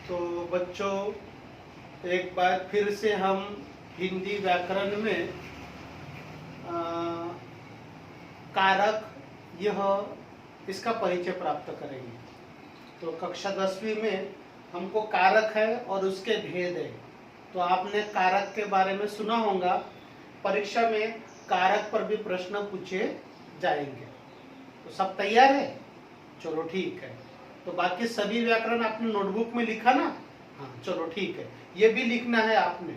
तो बच्चों, एक बार फिर से हम हिंदी व्याकरण में कारक इसका परिचय प्राप्त करेंगे। तो कक्षा 10वीं में हमको कारक है और उसके भेद है। तो आपने कारक के बारे में सुना होगा, परीक्षा में कारक पर भी प्रश्न पूछे जाएंगे। तो सब तैयार है? चलो ठीक है। तो बाकी सभी व्याकरण आपने नोटबुक में लिखा ना? हाँ, चलो ठीक है। ये भी लिखना है आपने,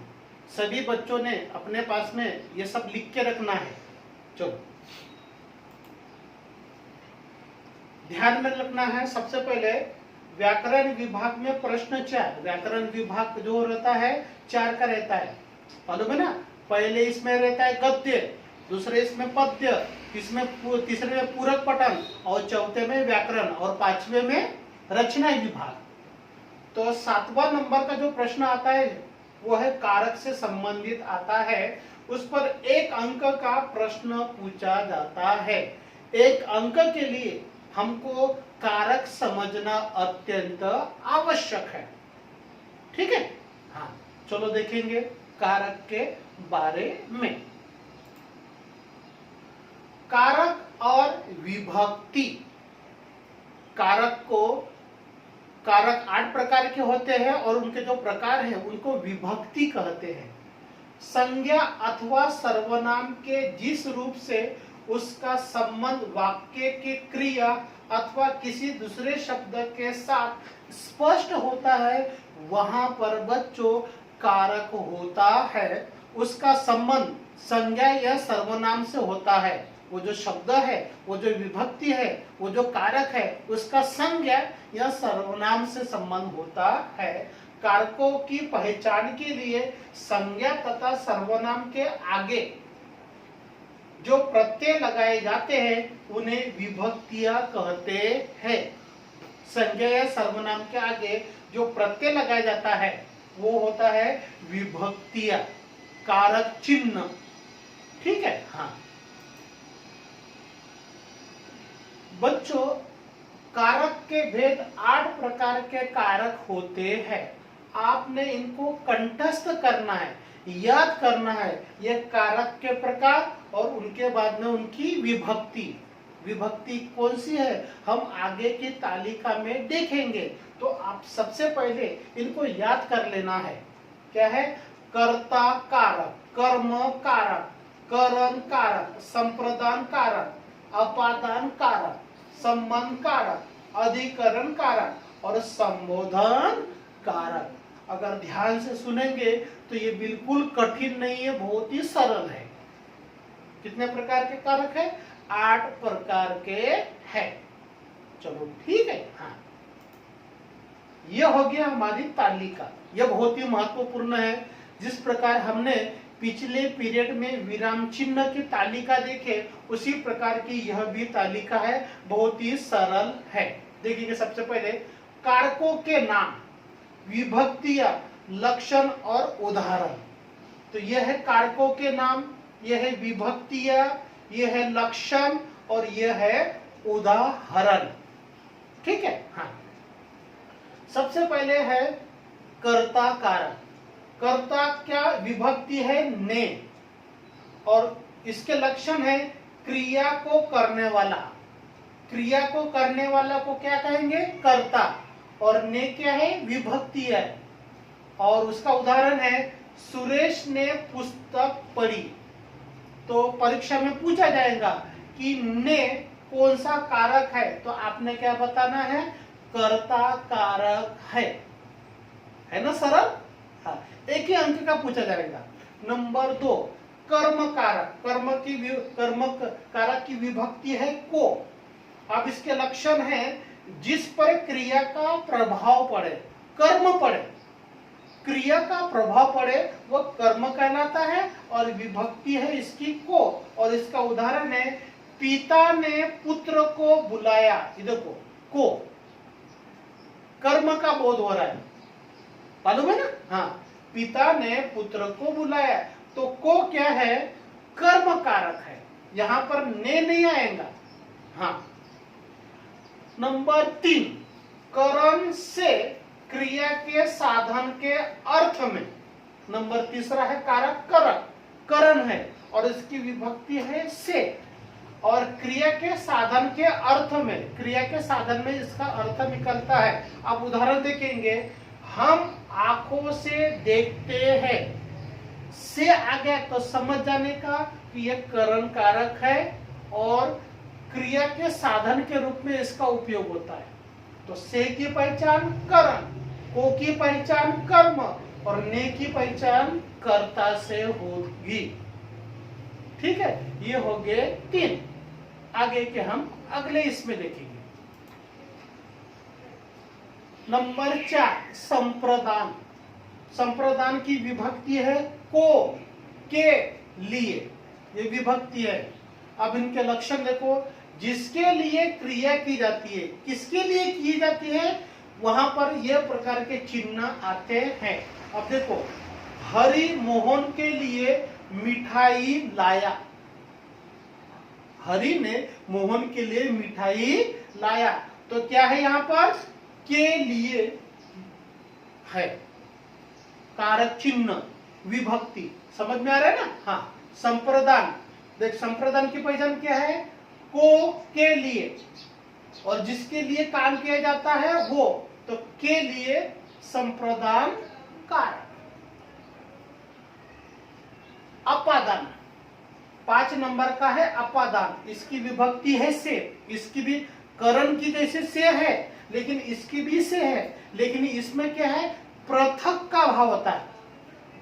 सभी बच्चों ने अपने पास में ये सब लिख के रखना है। चलो ध्यान में रखना है। सबसे पहले व्याकरण विभाग में प्रश्न 4, व्याकरण विभाग जो रहता है 4 का रहता है, मालूम है ना? पहले इसमें रहता है गद्य, दूसरे इसमें पद्य, तीसरे में पूरक पठन और चौथे में व्याकरण और 5वें में रचना विभाग। तो 7वां नंबर का जो प्रश्न आता है वो है कारक से संबंधित आता है। उस पर 1 अंक का प्रश्न पूछा जाता है। 1 अंक के लिए हमको कारक समझना अत्यंत आवश्यक है। ठीक है? हाँ, चलो देखेंगे कारक के बारे में। कारक और विभक्ति। कारक 8 प्रकार के होते हैं और उनके जो प्रकार हैं उनको विभक्ति कहते हैं। संज्ञा अथवा सर्वनाम के जिस रूप से उसका संबंध वाक्य की क्रिया अथवा किसी दूसरे शब्द के साथ स्पष्ट होता है, वहां पर बच्चों कारक होता है। उसका संबंध संज्ञा या सर्वनाम से होता है। वो जो शब्द है, वो जो विभक्ति है, वो जो कारक है, उसका संज्ञा या सर्वनाम से संबंध होता है। कारकों की पहचान के लिए संज्ञा तथा सर्वनाम के आगे जो प्रत्यय लगाए जाते हैं उन्हें विभक्तियां कहते हैं। संज्ञा या सर्वनाम के आगे जो प्रत्यय लगाया जाता है वो होता है विभक्तियां, कारक चिन्ह। ठीक है? हाँ बच्चों, कारक के भेद 8 प्रकार के कारक होते हैं। आपने इनको कंठस्थ करना है, याद करना है। ये कारक के प्रकार और उनके बाद में उनकी विभक्ति। विभक्ति कौन सी है हम आगे की तालिका में देखेंगे। तो आप सबसे पहले इनको याद कर लेना है। क्या है? कर्ता कारक, कर्म कारक, करण कारक, संप्रदान कारक, अपादान कारक, संबंध कारक, अधिकरण कारक और संबोधन कारक। अगर ध्यान से सुनेंगे तो ये बिल्कुल कठिन नहीं है, बहुत ही सरल है। कितने प्रकार के कारक है? 8 प्रकार के हैं। चलो ठीक है। हाँ, ये हो गया हमारी तालिका। यह बहुत ही महत्वपूर्ण है। जिस प्रकार हमने पिछले पीरियड में विराम चिन्ह की तालिका देखे, उसी प्रकार की यह भी तालिका है, बहुत ही सरल है। देखिए सबसे पहले कारकों के नाम, विभक्तियां, लक्षण और उदाहरण। तो यह है कारकों के नाम, यह है विभक्तियां, यह है लक्षण और यह है उदाहरण। ठीक है? हाँ, सबसे पहले है कर्ता कारक। कर्ता क्या विभक्ति है? ने, और इसके लक्षण है क्रिया को करने वाला। क्रिया को करने वाला को क्या कहेंगे? कर्ता। और ने क्या है? विभक्ति है। और उसका उदाहरण है सुरेश ने पुस्तक पढ़ी। तो परीक्षा में पूछा जाएगा कि ने कौन सा कारक है, तो आपने क्या बताना है? कर्ता कारक है ना? सरल। हाँ, एक ही अंक का पूछा जाएगा। नंबर 2 कर्म कारक। कर्म कारक की विभक्ति है को। अब इसके लक्षण है जिस पर क्रिया का प्रभाव पड़े, कर्म पड़े, क्रिया का प्रभाव पड़े वह कर्म कहलाता है। और विभक्ति है इसकी को। और इसका उदाहरण है पिता ने पुत्र को बुलाया। इधर को कर्म का बोध हो रहा है, मालूम है ना? हाँ, पिता ने पुत्र को बुलाया। तो को क्या है? कर्म कारक है, यहां पर ने नहीं आएगा। हाँ, नंबर 3 करण से क्रिया के साधन के अर्थ में। नंबर तीसरा है कारक करक, करण है और इसकी विभक्ति है से। और क्रिया के साधन के अर्थ में, क्रिया के साधन में इसका अर्थ निकलता है। अब उदाहरण देखेंगे, हम आंखों से देखते हैं, से आ गया तो समझ जाने का कि यह करण कारक है और क्रिया के साधन के रूप में इसका उपयोग होता है। तो से की पहचान करण, को की पहचान कर्म और ने की पहचान कर्ता से होगी। ठीक है, ये हो गए 3। आगे के हम अगले इसमें देखेंगे। नंबर 4 संप्रदान। संप्रदान की विभक्ति है को, के लिए, ये विभक्ति है। अब इनके लक्षण देखो, जिसके लिए क्रिया की जाती है, किसके लिए की जाती है, वहां पर यह प्रकार के चिन्ह आते हैं। अब देखो, हरि मोहन के लिए मिठाई लाया, हरि ने मोहन के लिए मिठाई लाया, तो क्या है यहां पर, के लिए है, कारक चिन्ह, विभक्ति। समझ में आ रहा है ना। हाँ, संप्रदान, देख संप्रदान की पहचान क्या है, को के लिए, और जिसके लिए काम किया जाता है वो, तो के लिए संप्रदान कारक। अपादान 5 नंबर का है अपादान, इसकी विभक्ति है से। इसकी भी करण की जैसे से है, लेकिन इसकी भी से है, लेकिन इसमें क्या है, पृथक का भाव होता है।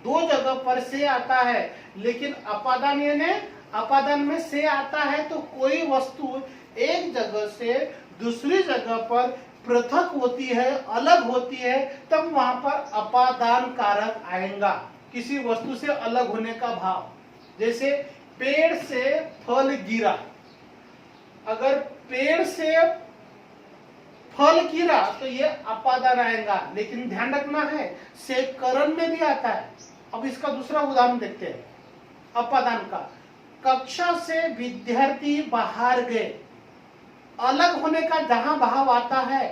2 जगह पर से आता है, लेकिन अपादान यानी अपादान में से आता है तो कोई वस्तु एक जगह से दूसरी जगह पर पृथक होती है, अलग होती है, तब वहां पर अपादान कारक आएगा, किसी वस्तु से अलग होने का भाव। जैसे पेड़ से फल गिरा, अगर पेड़ से फल गिरा तो ये अपादान आएगा, लेकिन ध्यान रखना है से करण में भी आता है। अब इसका दूसरा उदाहरण देखते हैं अपादान का। कक्षा से विद्यार्थी बाहर गए, अलग होने का जहां भाव आता है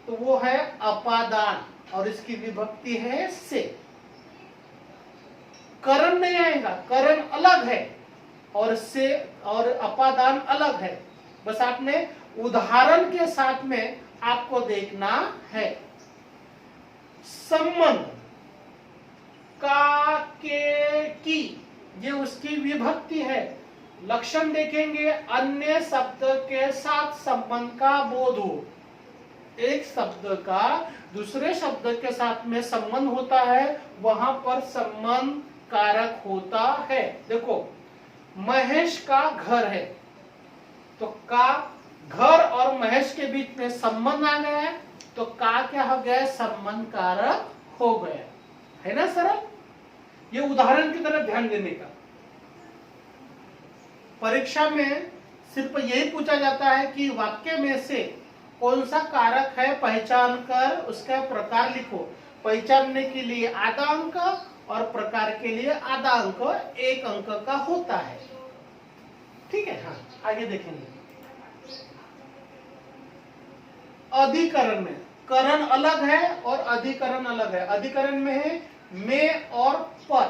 तो वो है अपादान और इसकी विभक्ति है से। करण नहीं आएगा, करण अलग है और से और अपादान अलग है। बस आपने उदाहरण के साथ में आपको देखना है। संबंध, का, के, की, ये उसकी विभक्ति है। लक्षण देखेंगे, अन्य शब्द के साथ संबंध का बोध हो। एक शब्द का दूसरे शब्द के साथ में संबंध होता है, वहां पर संबंध कारक होता है। देखो, महेश का घर है, तो का घर और महेश के बीच में संबंध आ गया है, तो का क्या हो गया, संबंध कारक हो गया है ना सरल। ये उदाहरण की तरफ ध्यान देने का। परीक्षा में सिर्फ यही पूछा जाता है कि वाक्य में से कौन सा कारक है, पहचान कर उसका प्रकार लिखो। पहचानने के लिए आधा अंक और प्रकार के लिए आधा अंक, 1 अंक का होता है। ठीक है, हाँ आगे देखेंगे। अधिकरण में करण अलग है और अधिकरण अलग है। अधिकरण में है में और पर।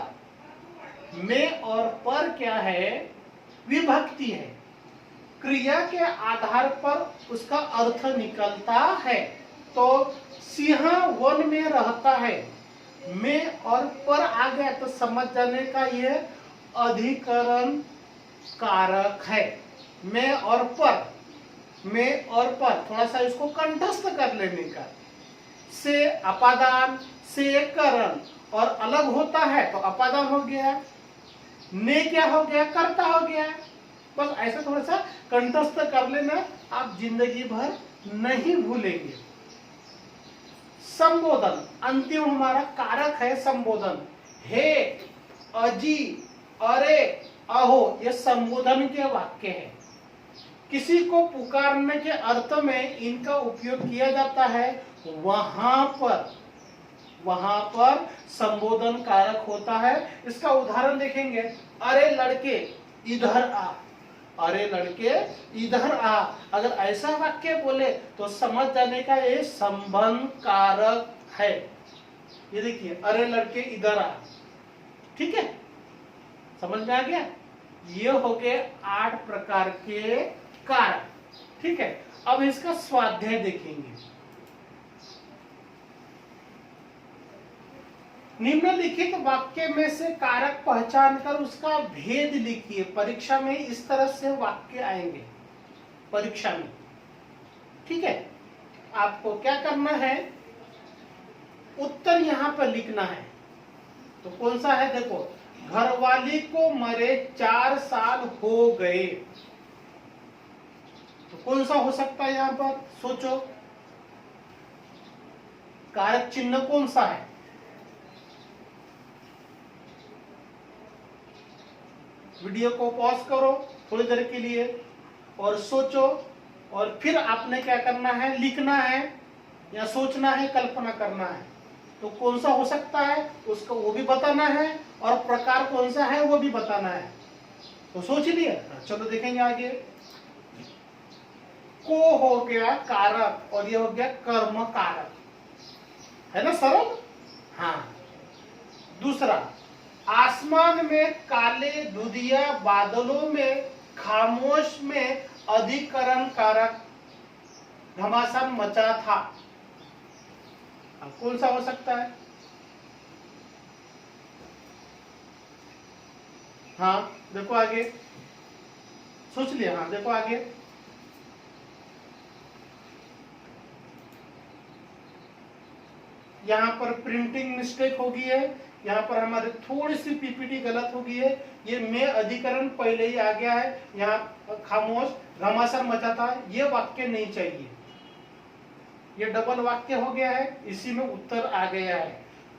में और पर क्या है, विभक्ति है। क्रिया के आधार पर उसका अर्थ निकलता है। तो सिंह वन में रहता है, में और पर आ गया तो समझ जाने का ये अधिकरण कारक है। में और पर, में और पर, थोड़ा सा इसको कंठस्थ कर लेने का। से अपादान, से करण और अलग होता है तो अपादान हो गया, ने क्या हो गया, कर्ता हो गया। बस ऐसा थोड़ा सा कंठस्थ कर लेना, आप जिंदगी भर नहीं भूलेंगे। संबोधन, अंतिम हमारा कारक है संबोधन। हे, अजी, अरे, अहो, ये संबोधन के वाक्य है। किसी को पुकारने के अर्थ में इनका उपयोग किया जाता है, वहां पर संबोधन कारक होता है। इसका उदाहरण देखेंगे, अरे लड़के इधर आ, अरे लड़के इधर आ। अगर ऐसा वाक्य बोले तो समझ जाने का ये संबंध कारक है। ये देखिए, अरे लड़के इधर आ। ठीक है, समझ में आ गया? ये हो गए 8 प्रकार के कारक। ठीक है, अब इसका स्वाध्याय देखेंगे। निम्नलिखित वाक्य में से कारक पहचान कर उसका भेद लिखिए। परीक्षा में इस तरह से वाक्य आएंगे, परीक्षा में। ठीक है, आपको क्या करना है, उत्तर यहां पर लिखना है। तो कौन सा है, देखो, घरवाली को मरे 4 साल हो गए। तो कौन सा हो सकता है यहां पर, सोचो, कारक चिन्ह कौन सा है? वीडियो को पॉज करो थोड़ी देर के लिए और सोचो, और फिर आपने क्या करना है, लिखना है या सोचना है, कल्पना करना है। तो कौन सा हो सकता है उसको वो भी बताना है, और प्रकार कौन सा है वो भी बताना है। तो सोच लिए, चलो देखेंगे आगे। को हो गया कारक और ये हो गया कर्म कारक, है ना सरल? हाँ। दूसरा, आसमान में काले धुंधिया बादलों में खामोश में अधिकरण कारक घमासान मचा था। अब कौन सा हो सकता है? हाँ देखो आगे, सोच लिया? हाँ देखो आगे। यहाँ पर प्रिंटिंग मिस्टेक हो गई है, यहाँ पर हमारी थोड़ी सी पीपीटी गलत हो गई है। ये में अधिकरण पहले ही आ गया है, यहाँ खामोश घमासान मचा था, ये वाक्य नहीं चाहिए, ये डबल वाक्य हो गया है, इसी में उत्तर आ गया है।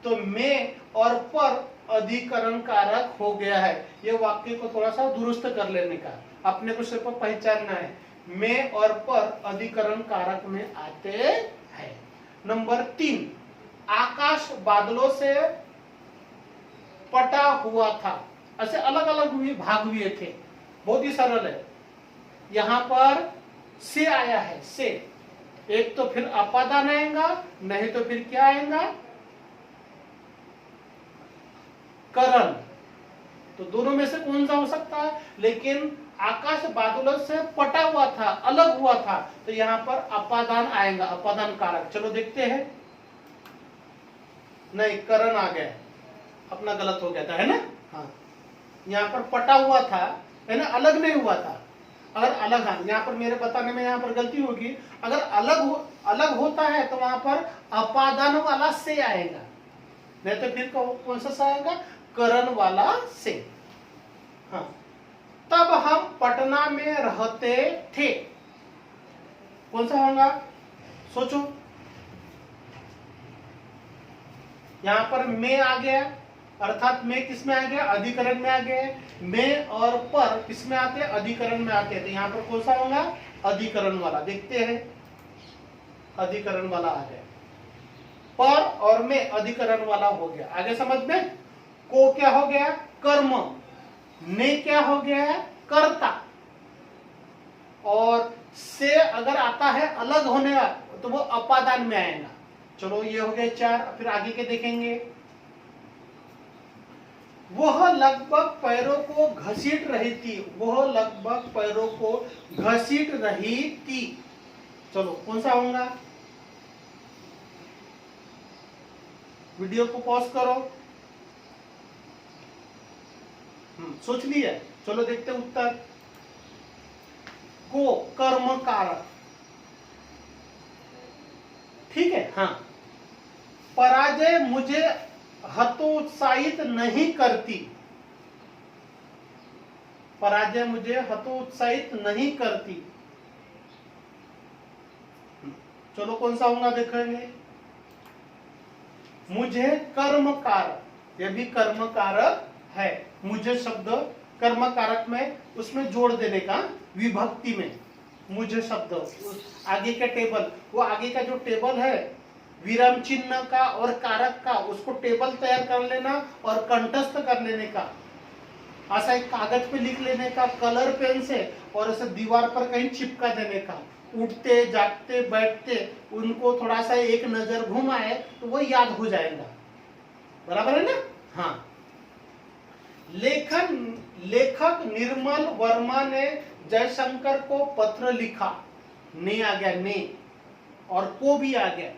तो में और पर अधिकरण कारक हो गया है। ये वाक्य को थोड़ा सा दुरुस्त कर लेने का, अपने को सिर्फ पहचानना है। में और पर अधिकरण कारक में आते हैं। नंबर 3, आकाश बादलों से पटा हुआ था। ऐसे अलग अलग भाग हुए थे, बहुत ही सरल है। यहां पर से आया है, से, एक तो फिर अपादान आएगा, नहीं तो फिर क्या आएगा, करण। तो दोनों में से कौन सा हो सकता है? लेकिन आकाश बादलों से पटा हुआ था, अलग हुआ था, तो यहां पर अपादान आएगा, अपादान कारक। चलो देखते हैं। नहीं, करण आ गया, अपना गलत हो गया था, है ना? हाँ, यहाँ पर पटा हुआ था, है ना, अलग नहीं हुआ था। अगर अलग, हाँ यहाँ पर मेरे बताने में यहाँ पर गलती होगी। अगर अलग होता है तो वहां पर अपादान वाला से आएगा, नहीं तो फिर कौन सा आएगा, करण वाला से। हाँ, तब हम पटना में रहते थे। कौन सा होगा, सोचो। यहां पर में आ गया, अर्थात में किस में आ गया, अधिकरण में आ गए। में और पर किस में आते हैं, अधिकरण में आते हैं। तो यहाँ पर कौन सा होगा, अधिकरण वाला। देखते हैं, अधिकरण वाला आ गया, पर और में अधिकरण वाला हो गया। आगे समझ में। को क्या हो गया, कर्म। ने क्या हो गया, कर्ता। और से अगर आता है अलग होने का तो वो अपादान में आएगा। चलो ये हो गए 4, फिर आगे के देखेंगे। वह लगभग पैरों को घसीट रही थी, वह लगभग पैरों को घसीट रही थी। चलो कौन सा होगा, वीडियो को पॉज करो। सोच लिया, चलो देखते उत्तर। को कर्म कारक, ठीक है। हाँ, पराजय मुझे हतोत्साहित नहीं करती, पराजय मुझे हतोत्साहित नहीं करती। चलो कौन सा होगा देखेंगे। मुझे कर्म कारक, यह भी कर्म कारक है। मुझे शब्द कर्म कारक में उसमें जोड़ देने का, विभक्ति में मुझे शब्द, आगे का टेबल, वो आगे का जो टेबल है विराम चिन्ह का और कारक का, उसको टेबल तैयार कर लेना और कंठस्थ कर लेने का। ऐसा एक कागज पे लिख लेने का कलर पेन से, और ऐसे दीवार पर कहीं चिपका देने का। उठते जागते बैठते उनको थोड़ा सा एक नजर घुमाए तो वो याद हो जाएगा। बराबर है ना? हाँ। लेखक निर्मल वर्मा ने जयशंकर को पत्र लिखा। ने आ गया, ने, और को भी आ गया,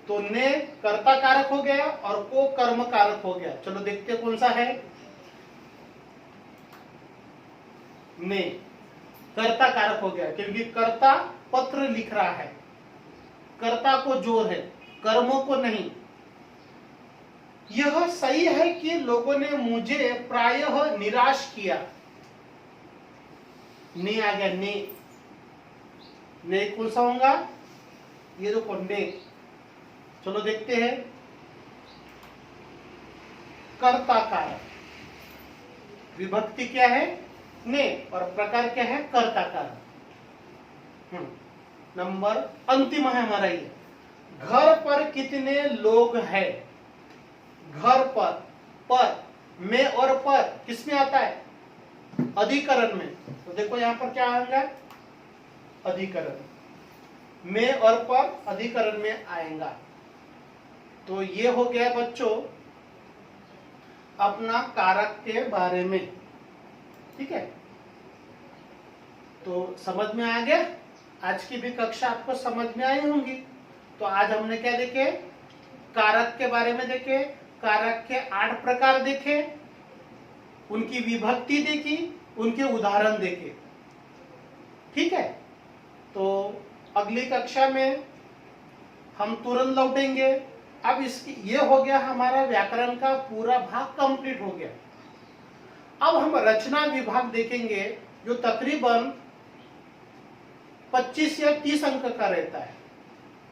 तो ने कर्ता कारक हो गया और को कर्म कारक हो गया। चलो देखते हैं कौन सा है। ने कर्ता कारक हो गया क्योंकि कर्ता पत्र लिख रहा है, कर्ता को जोर है, कर्मों को नहीं। यह सही है कि लोगों ने मुझे प्रायः निराश किया। ने आ गया, ने कौन सा होगा? ये देखो ने। चलो देखते हैं। कर्ता कारक, विभक्ति क्या है? ने, और प्रकार क्या है? कर्ता कारक। नंबर अंतिम है हमारा ये। घर पर कितने लोग हैं? घर पर में और पर किसमें आता है? अधिकरण में। तो देखो यहां पर क्या आएगा? अधिकरण में और पर अधिकरण में आएगा। तो ये हो गया बच्चों अपना कारक के बारे में। ठीक है, तो समझ में आ गया? आज की भी कक्षा आपको समझ में आई होंगी। तो आज हमने क्या देखे? कारक के बारे में देखे, कारक के 8 प्रकार देखे, उनकी विभक्ति देखी, उनके उदाहरण देखे। ठीक है, तो अगली कक्षा में हम तुरंत लौटेंगे। अब इसकी ये हो गया हमारा व्याकरण का पूरा भाग कंप्लीट हो गया। अब हम रचना विभाग देखेंगे जो तकरीबन 25 या 30 अंक का रहता है।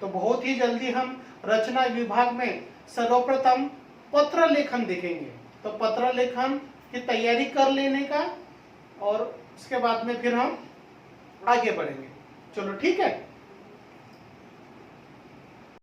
तो बहुत ही जल्दी हम रचना विभाग में सर्वप्रथम पत्र लेखन देखेंगे। तो पत्र लेखन की तैयारी कर लेने का और उसके बाद में फिर हम आगे बढ़ेंगे। चलो ठीक है।